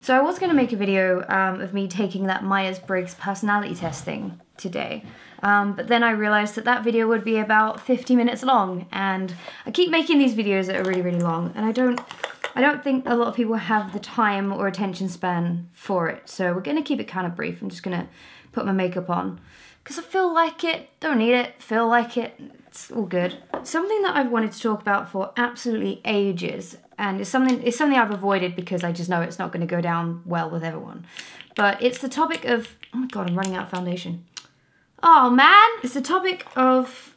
So I was going to make a video of me taking that Myers-Briggs personality testing today, but then I realized that that video would be about 50 minutes long, and I keep making these videos that are really, really long, and I don't think a lot of people have the time or attention span for it, so we're going to keep it kind of brief. I'm just going to put my makeup on, because I feel like it, don't need it, feel like it, it's all good. Something that I've wanted to talk about for absolutely ages, and it's something I've avoided because I just know it's not going to go down well with everyone. But it's the topic of, oh my god, I'm running out of foundation. Oh man! It's the topic of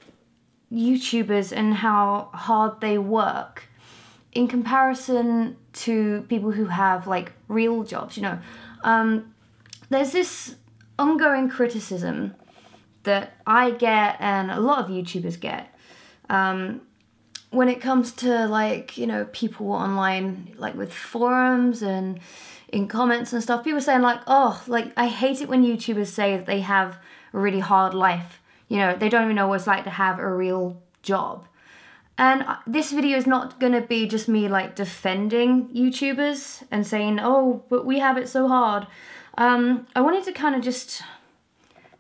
YouTubers and how hard they work in comparison to people who have like real jobs, you know. There's this ongoing criticism that I get and a lot of YouTubers get when it comes to, like, you know, people online, like with forums and in comments and stuff, people saying like, oh, like, I hate it when YouTubers say that they have a really hard life. You know, they don't even know what it's like to have a real job. And this video is not gonna be just me like defending YouTubers and saying, oh, but we have it so hard. I wanted to kind of just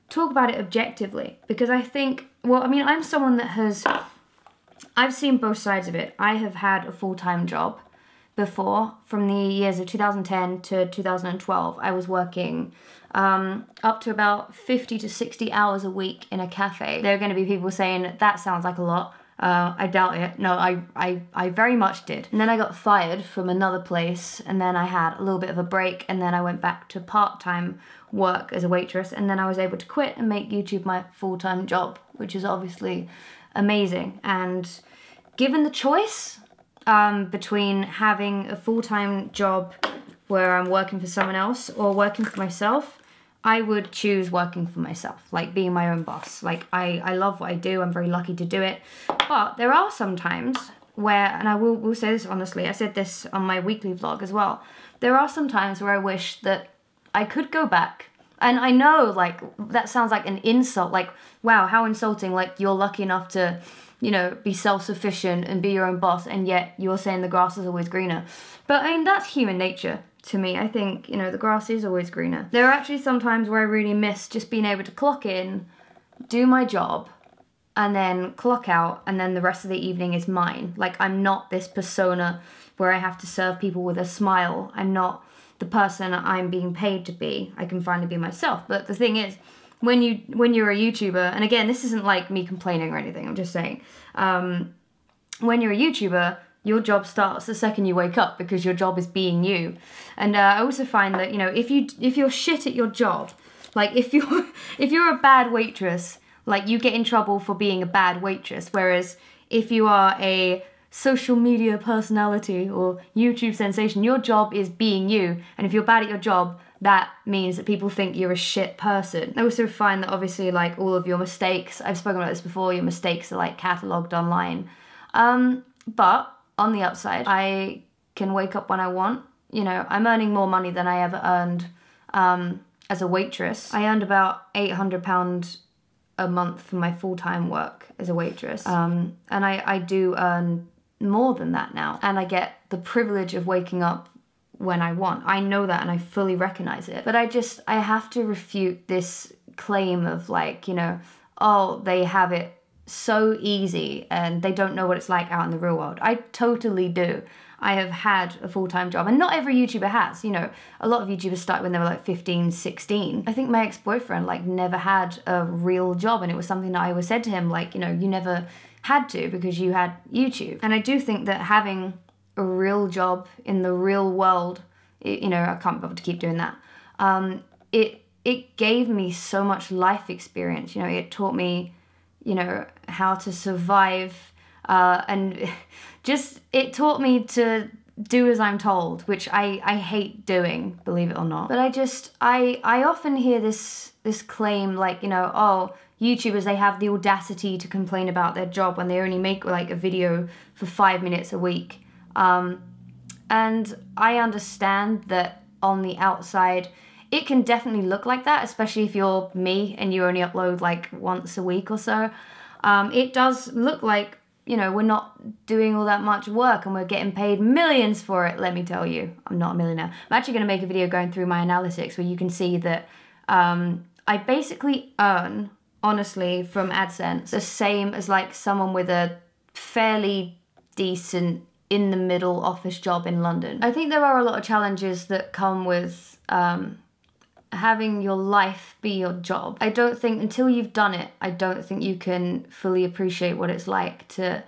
talk about it objectively, because I think, well, I mean, I'm someone that I've seen both sides of it. I have had a full-time job before. From the years of 2010 to 2012, I was working up to about 50 to 60 hours a week in a cafe. There are going to be people saying, that sounds like a lot. I doubt it. No, I very much did. And then I got fired from another place, and then I had a little bit of a break, and then I went back to part-time work as a waitress, and then I was able to quit and make YouTube my full-time job, which is obviously amazing. And given the choice between having a full-time job where I'm working for someone else or working for myself, I would choose working for myself, like being my own boss. Like, I love what I do, I'm very lucky to do it. But there are some times where, and I will say this honestly, I said this on my weekly vlog as well, there are some times where I wish that I could go back. And I know, like, that sounds like an insult, like, wow, how insulting, like, you're lucky enough to, you know, be self-sufficient and be your own boss, and yet you're saying the grass is always greener. But, I mean, that's human nature to me. I think, you know, the grass is always greener. There are actually some times where I really miss just being able to clock in, do my job, and then clock out, and then the rest of the evening is mine. Like, I'm not this persona where I have to serve people with a smile. I'm not the person I'm being paid to be. I can finally be myself. But the thing is, when you're a YouTuber, and again, this isn't like me complaining or anything, I'm just saying, when you're a YouTuber, your job starts the second you wake up, because your job is being you. And I also find that, you know, if you're shit at your job, like if you're a bad waitress, like, you get in trouble for being a bad waitress. Whereas if you are a social media personality or YouTube sensation, your job is being you. And if you're bad at your job, that means that people think you're a shit person. I also find that obviously, like, all of your mistakes, I've spoken about this before, your mistakes are like catalogued online. But on the upside, I can wake up when I want. You know, I'm earning more money than I ever earned as a waitress. I earned about £800 a month for my full-time work as a waitress. And I do earn more than that now. And I get the privilege of waking up when I want. I know that, and I fully recognize it. But I have to refute this claim of, like, you know, oh, they have it so easy and they don't know what it's like out in the real world. I totally do. I have had a full-time job, and not every YouTuber has, you know. A lot of YouTubers start when they were like 15, 16. I think my ex-boyfriend, like, never had a real job, and it was something that I always said to him, like, you know, you never had to because you had YouTube. And I do think that having a real job in the real world, you know, I can't be able to keep doing that. It gave me so much life experience, you know. It taught me, you know, how to survive, and just, it taught me to do as I'm told, which I hate doing, believe it or not. But I often hear this claim, like, you know, oh, YouTubers, they have the audacity to complain about their job when they only make like a video for 5 minutes a week. And I understand that on the outside, it can definitely look like that, especially if you're me and you only upload like once a week or so. It does look like you know, we're not doing all that much work and we're getting paid millions for it. Let me tell you, I'm not a millionaire. I'm actually going to make a video going through my analytics where you can see that I basically earn, honestly, from AdSense the same as like someone with a fairly decent in the middle office job in London. I think there are a lot of challenges that come with having your life be your job. I don't think, until you've done it, I don't think you can fully appreciate what it's like to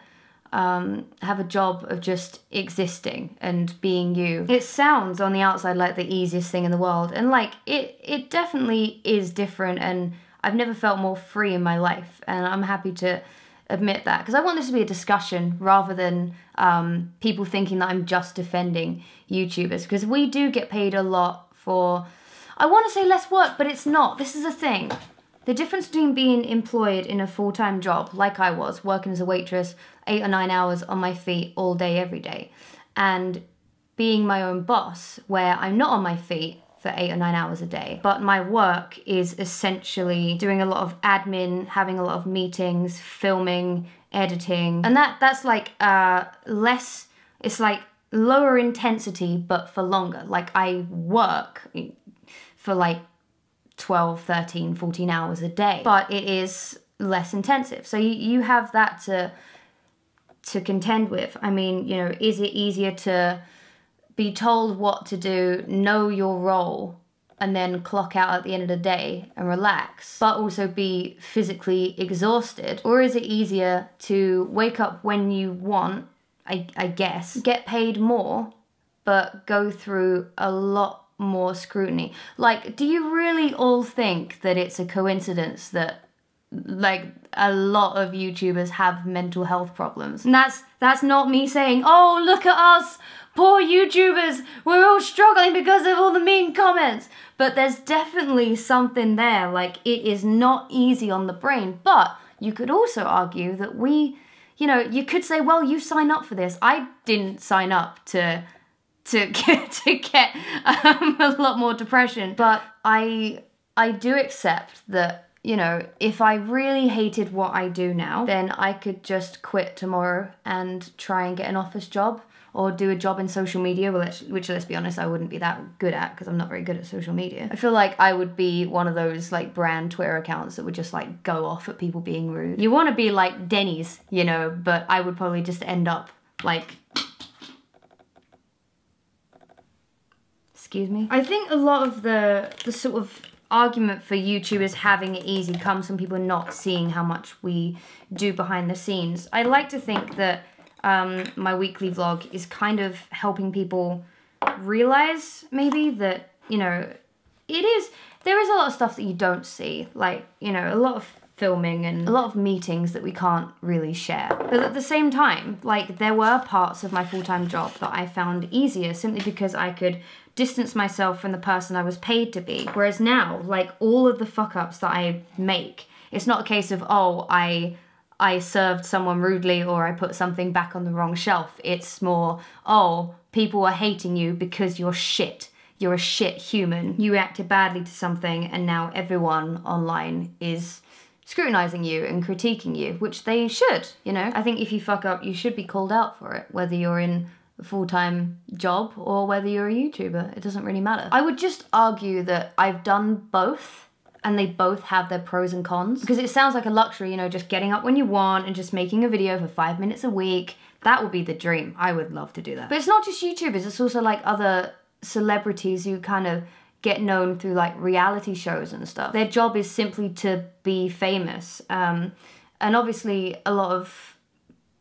have a job of just existing and being you. It sounds on the outside like the easiest thing in the world, and like it definitely is different, and I've never felt more free in my life, and I'm happy to admit that, because I want this to be a discussion rather than people thinking that I'm just defending YouTubers, because we do get paid a lot for, I want to say less work, but it's not. This is the thing. The difference between being employed in a full-time job, like I was, working as a waitress, 8 or 9 hours on my feet all day, every day, and being my own boss, where I'm not on my feet for 8 or 9 hours a day, but my work is essentially doing a lot of admin, having a lot of meetings, filming, editing, and that's like less, it's like lower intensity, but for longer. Like I work for like 12, 13, 14 hours a day, but it is less intensive. So you have that to contend with. I mean, you know, is it easier to be told what to do, know your role, and then clock out at the end of the day and relax, but also be physically exhausted? Or is it easier to wake up when you want, I guess, get paid more, but go through a lot more scrutiny? Like, do you really all think that it's a coincidence that like a lot of YouTubers have mental health problems? And that's not me saying, oh, look at us, poor YouTubers, we're all struggling because of all the mean comments. But there's definitely something there. Like, it is not easy on the brain. But you could also argue that we, you know, you could say, well, you sign up for this. I didn't sign up to get a lot more depression, but I do accept that, you know, if I really hated what I do now, then I could just quit tomorrow and try and get an office job or do a job in social media, which let's be honest, I wouldn't be that good at because I'm not very good at social media. I feel like I would be one of those like brand Twitter accounts that would just like go off at people being rude. You want to be like Denny's, you know, but I would probably just end up like, excuse me. I think a lot of the sort of argument for YouTubers having it easy comes from people not seeing how much we do behind the scenes. I like to think that my weekly vlog is kind of helping people realize maybe that, you know, there is a lot of stuff that you don't see, like, you know, a lot of filming and a lot of meetings that we can't really share. But at the same time, like, there were parts of my full-time job that I found easier simply because I could distance myself from the person I was paid to be. Whereas now, like, all of the fuck-ups that I make, it's not a case of, oh, I served someone rudely or I put something back on the wrong shelf. It's more, oh, people are hating you because you're shit. You're a shit human. You reacted badly to something and now everyone online is scrutinizing you and critiquing you, which they should, you know? I think if you fuck up, you should be called out for it, whether you're in a full-time job or whether you're a YouTuber. It doesn't really matter. I would just argue that I've done both and they both have their pros and cons, because it sounds like a luxury, you know, just getting up when you want and just making a video for 5 minutes a week. That would be the dream. I would love to do that. But it's not just YouTubers, it's also like other celebrities who kind of get known through like reality shows and stuff. Their job is simply to be famous. And obviously a lot of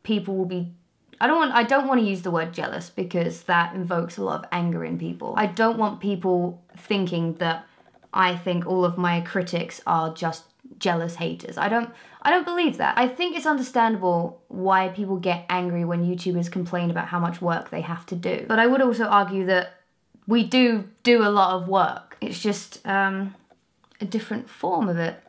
people will be, I don't want to use the word jealous because that invokes a lot of anger in people. I don't want people thinking that I think all of my critics are just jealous haters. I don't believe that. I think it's understandable why people get angry when YouTubers complain about how much work they have to do. But I would also argue that we do a lot of work. It's just a different form of it,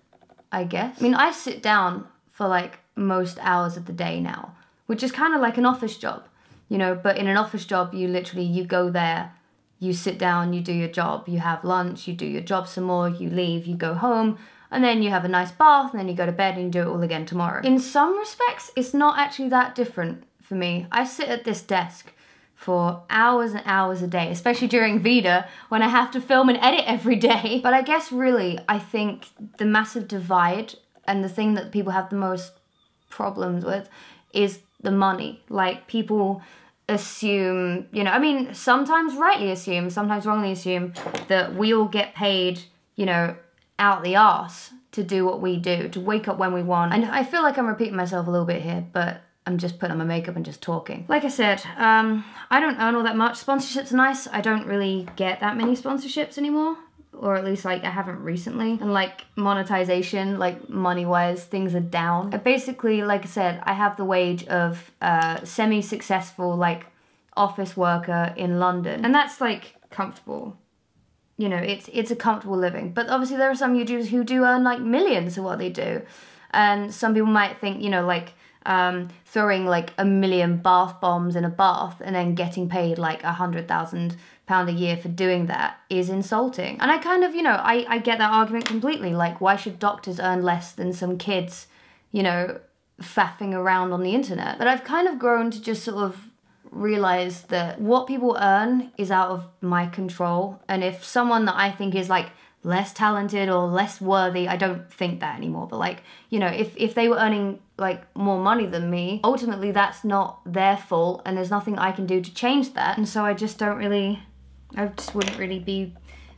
I guess. I mean, I sit down for like most hours of the day now, which is kind of like an office job, you know, but in an office job, you go there, you sit down, you do your job, you have lunch, you do your job some more, you leave, you go home. and then you have a nice bath, and then you go to bed and you do it all again tomorrow. In some respects, it's not actually that different for me. I sit at this desk for hours and hours a day, especially during Vida when I have to film and edit every day. But I guess really, I think the massive divide and the thing that people have the most problems with is the money. Like, people assume, you know, I mean, sometimes rightly assume, sometimes wrongly assume that we all get paid, you know, out the arse to do what we do, to wake up when we want. And I feel like I'm repeating myself a little bit here, but I'm just putting on my makeup and just talking. Like I said, I don't earn all that much. Sponsorships are nice. I don't really get that many sponsorships anymore, or at least like I haven't recently. And like monetization, like money-wise, things are down. Basically, like I said, I have the wage of a semi-successful like office worker in London, and that's like comfortable. You know, it's a comfortable living. But obviously there are some YouTubers who do earn like millions of what they do. And some people might think, you know, like throwing like 1 million bath bombs in a bath and then getting paid like £100,000 a year for doing that is insulting. And I kind of, you know, I get that argument completely. Like, why should doctors earn less than some kids, you know, faffing around on the internet? But I've kind of grown to just sort of realize that what people earn is out of my control. And if someone that I think is like less talented or less worthy, I don't think that anymore, but like, you know, if they were earning like more money than me, ultimately that's not their fault and there's nothing I can do to change that. And so I just wouldn't really be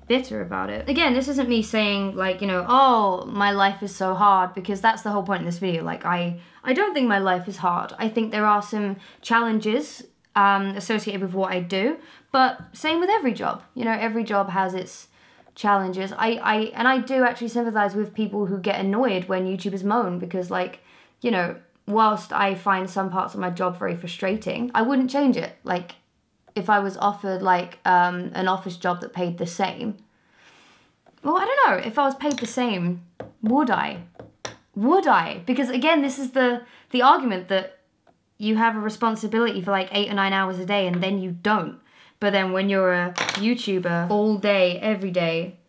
bitter about it. Again, this isn't me saying like, you know, oh, my life is so hard, because that's the whole point in this video. Like, I don't think my life is hard. I think there are some challenges associated with what I do, but same with every job. You know, every job has its challenges. I do actually sympathize with people who get annoyed when YouTubers moan, because like, you know, whilst I find some parts of my job very frustrating, I wouldn't change it. Like, if I was offered like an office job that paid the same, well, I don't know, if I was paid the same, would I? Because again, this is the argument that you have a responsibility for like 8 or 9 hours a day and then you don't. But then when you're a YouTuber all day, every day,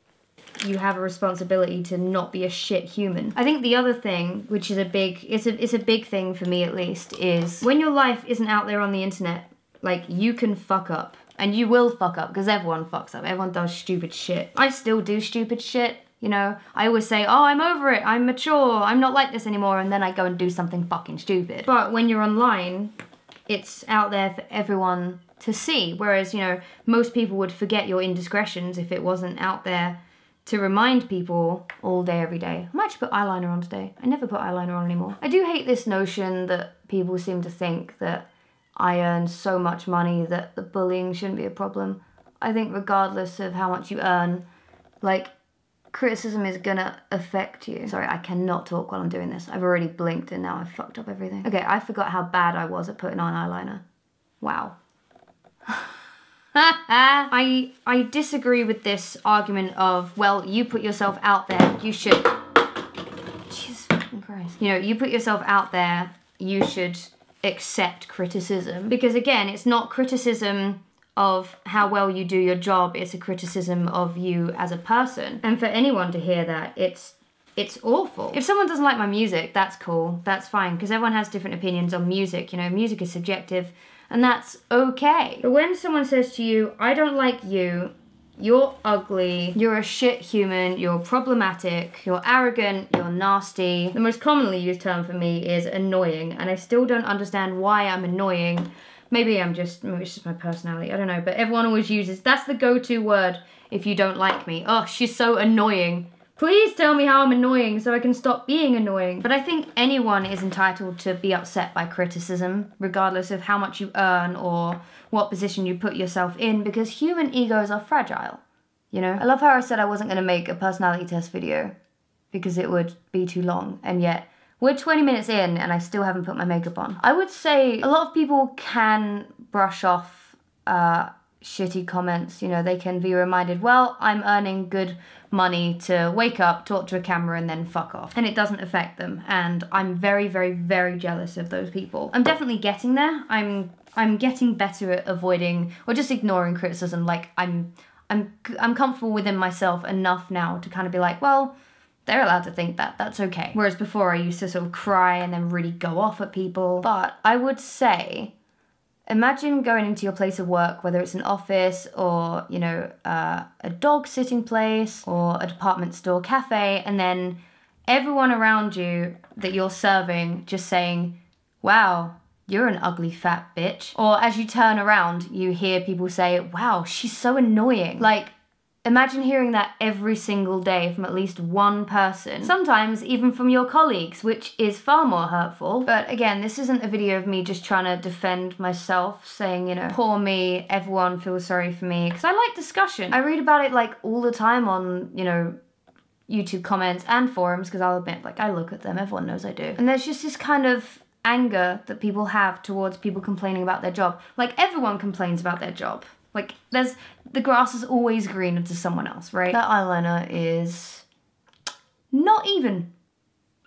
you have a responsibility to not be a shit human. I think the other thing, which is it's a big thing for me at least, is when your life isn't out there on the internet, like, you can fuck up. And you will fuck up, because everyone fucks up. Everyone does stupid shit. I still do stupid shit, you know. I always say, oh, I'm over it, I'm mature, I'm not like this anymore, and then I go and do something fucking stupid. But when you're online, it's out there for everyone to see. Whereas, you know, most people would forget your indiscretions if it wasn't out there to remind people all day, every day. I might actually put eyeliner on today. I never put eyeliner on anymore. I do hate this notion that people seem to think that I earn so much money that the bullying shouldn't be a problem. I think regardless of how much you earn, like, criticism is gonna affect you. Sorry, I cannot talk while I'm doing this. I've already blinked and now I've fucked up everything. Okay, I forgot how bad I was at putting on eyeliner. Wow. I disagree with this argument of, well, you put yourself out there, you should... Jesus fucking Christ. You know, you put yourself out there, you should accept criticism. Because again, it's not criticism of how well you do your job, it's a criticism of you as a person. And for anyone to hear that, it's awful. If someone doesn't like my music, that's cool, that's fine, because everyone has different opinions on music, you know, music is subjective, and that's okay. But when someone says to you, I don't like you, you're ugly, you're a shit human, you're problematic, you're arrogant, you're nasty. The most commonly used term for me is annoying, and I still don't understand why I'm annoying. Maybe it's just my personality, I don't know, but everyone always uses, that's the go-to word if you don't like me. Oh, she's so annoying. Please tell me how I'm annoying so I can stop being annoying. But I think anyone is entitled to be upset by criticism, regardless of how much you earn or what position you put yourself in, because human egos are fragile, you know? I love how I said I wasn't gonna make a personality test video because it would be too long, and yet we're 20 minutes in and I still haven't put my makeup on. I would say a lot of people can brush off shitty comments, you know, they can be reminded, well, I'm earning good money to wake up, talk to a camera, and then fuck off. And it doesn't affect them. And I'm very, very, very jealous of those people. I'm definitely getting there. I'm getting better at avoiding or just ignoring criticism. Like, I'm comfortable within myself enough now to kind of be like, well, they're allowed to think that, that's okay. Whereas before I used to sort of cry and then really go off at people. But I would say, imagine going into your place of work, whether it's an office or, you know, a dog sitting place or a department store cafe, and then everyone around you that you're serving just saying, wow, you're an ugly fat bitch. Or as you turn around, you hear people say, wow, she's so annoying. Like, imagine hearing that every single day from at least one person, sometimes even from your colleagues, which is far more hurtful. But again, this isn't a video of me just trying to defend myself, saying, you know, poor me, everyone feels sorry for me, because I like discussion. I read about it like all the time on, you know, YouTube comments and forums, because I'll admit, like, I look at them, everyone knows I do. And there's just this kind of anger that people have towards people complaining about their job. Like, everyone complains about their job. Like, the grass is always greener to someone else, right? That eyeliner is not even,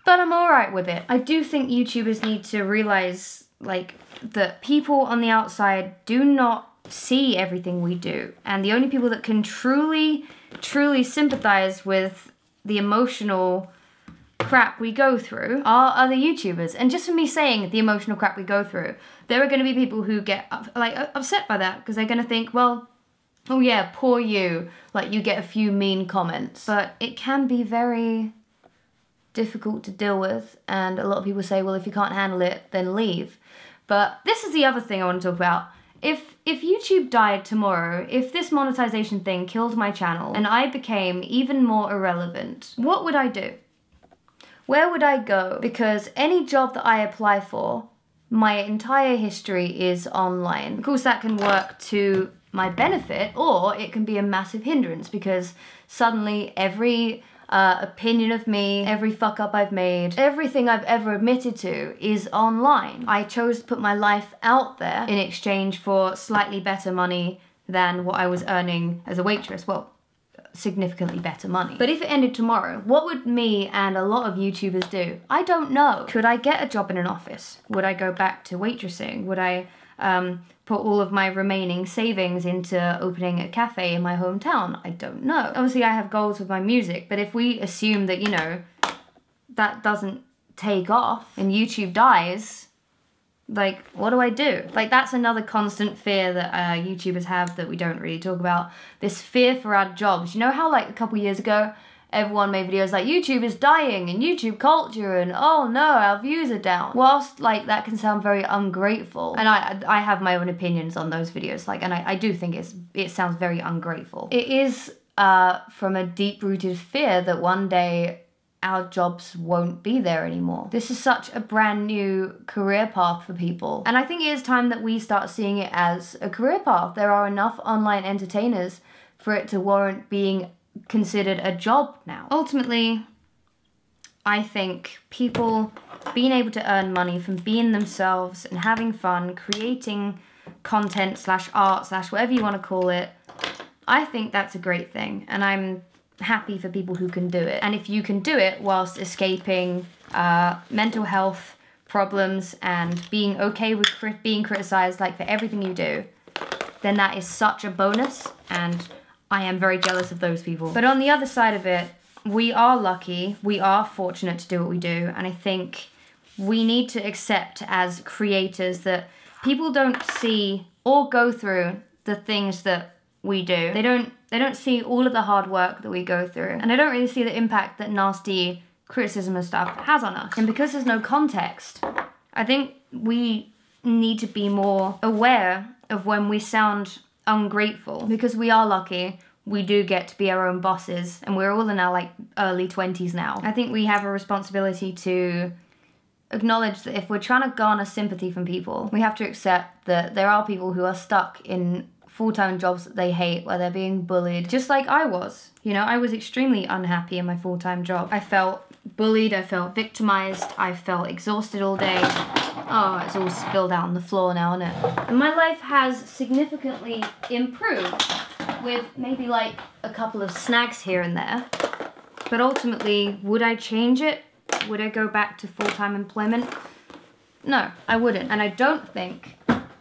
but I'm alright with it. I do think YouTubers need to realize, like, that people on the outside do not see everything we do. And the only people that can truly sympathize with the emotional crap we go through are other YouTubers. And just for me saying the emotional crap we go through, there are going to be people who get upset by that, because they're going to think, well, oh yeah, poor you, like you get a few mean comments. But it can be very difficult to deal with, and a lot of people say, well, if you can't handle it, then leave. But this is the other thing I want to talk about. If YouTube died tomorrow, if this monetization thing killed my channel and I became even more irrelevant, what would I do? Where would I go? Because any job that I apply for, my entire history is online. Of course, that can work to my benefit, or it can be a massive hindrance, because suddenly every opinion of me, every fuck up I've made, everything I've ever admitted to is online. I chose to put my life out there in exchange for slightly better money than what I was earning as a waitress. Well, significantly better money. But if it ended tomorrow, what would me and a lot of YouTubers do? I don't know. Could I get a job in an office? Would I go back to waitressing? Would I put all of my remaining savings into opening a cafe in my hometown? I don't know. Obviously I have goals with my music, but if we assume that, you know, that doesn't take off and YouTube dies, like, what do I do? Like, that's another constant fear that YouTubers have that we don't really talk about. This fear for our jobs. You know how, like, a couple years ago, everyone made videos like, YouTube is dying and YouTube culture and, oh no, our views are down. Whilst, like, that can sound very ungrateful, and I have my own opinions on those videos, like, and I do think it sounds very ungrateful. It is from a deep-rooted fear that one day our jobs won't be there anymore. This is such a brand new career path for people. And I think it is time that we start seeing it as a career path. There are enough online entertainers for it to warrant being considered a job now. Ultimately, I think people being able to earn money from being themselves and having fun, creating content slash art slash whatever you want to call it, I think that's a great thing. And I'm happy for people who can do it. And if you can do it whilst escaping mental health problems and being okay with being criticized, like, for everything you do, then that is such a bonus, and I am very jealous of those people. But on the other side of it, we are lucky, we are fortunate to do what we do, and I think we need to accept as creators that people don't see or go through the things that we do. They don't see all of the hard work that we go through, and they don't really see the impact that nasty criticism and stuff has on us. And because there's no context, I think we need to be more aware of when we sound ungrateful, because we are lucky. We do get to be our own bosses, and we're all in our, like, early 20s now. I think we have a responsibility to acknowledge that if we're trying to garner sympathy from people, we have to accept that there are people who are stuck in full-time jobs that they hate, where they're being bullied, just like I was. You know, I was extremely unhappy in my full-time job. I felt bullied, I felt victimized, I felt exhausted all day. Oh, it's all spilled out on the floor now, isn't it? And my life has significantly improved, with maybe like a couple of snags here and there. But ultimately, would I change it? Would I go back to full-time employment? No, I wouldn't. And I don't think,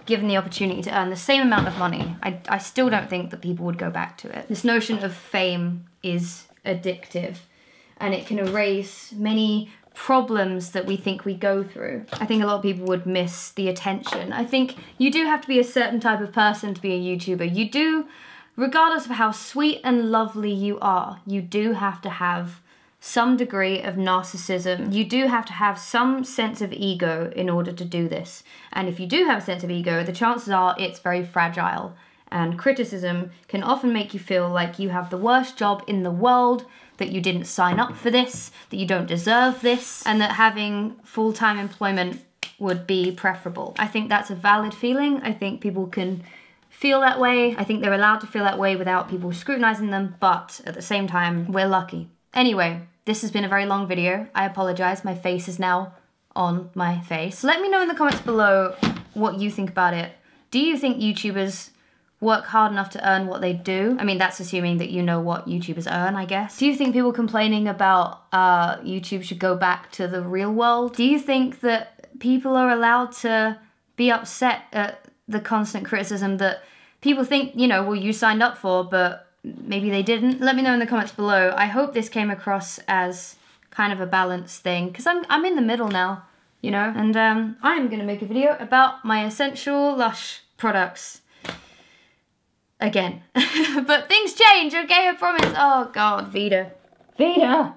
given the opportunity to earn the same amount of money, I still don't think that people would go back to it. This notion of fame is addictive. and it can erase many problems that we think we go through. I think a lot of people would miss the attention. I think you do have to be a certain type of person to be a YouTuber. You do, regardless of how sweet and lovely you are, you do have to have some degree of narcissism. You do have to have some sense of ego in order to do this. And if you do have a sense of ego, the chances are it's very fragile. And criticism can often make you feel like you have the worst job in the world, that you didn't sign up for this, that you don't deserve this, and that having full-time employment would be preferable. I think that's a valid feeling. I think people can feel that way. I think they're allowed to feel that way without people scrutinizing them, but at the same time, we're lucky. Anyway, this has been a very long video. I apologize, my face is now on my face. Let me know in the comments below what you think about it. Do you think YouTubers work hard enough to earn what they do? I mean, that's assuming that you know what YouTubers earn, I guess. Do you think people complaining about YouTube should go back to the real world? Do you think that people are allowed to be upset at the constant criticism that people think, you know, well, you signed up for, but maybe they didn't? Let me know in the comments below. I hope this came across as kind of a balanced thing, because I'm in the middle now, you know? And I'm gonna make a video about my essential Lush products. Again. But things change, okay? I promise. Oh God, Vita. Vita!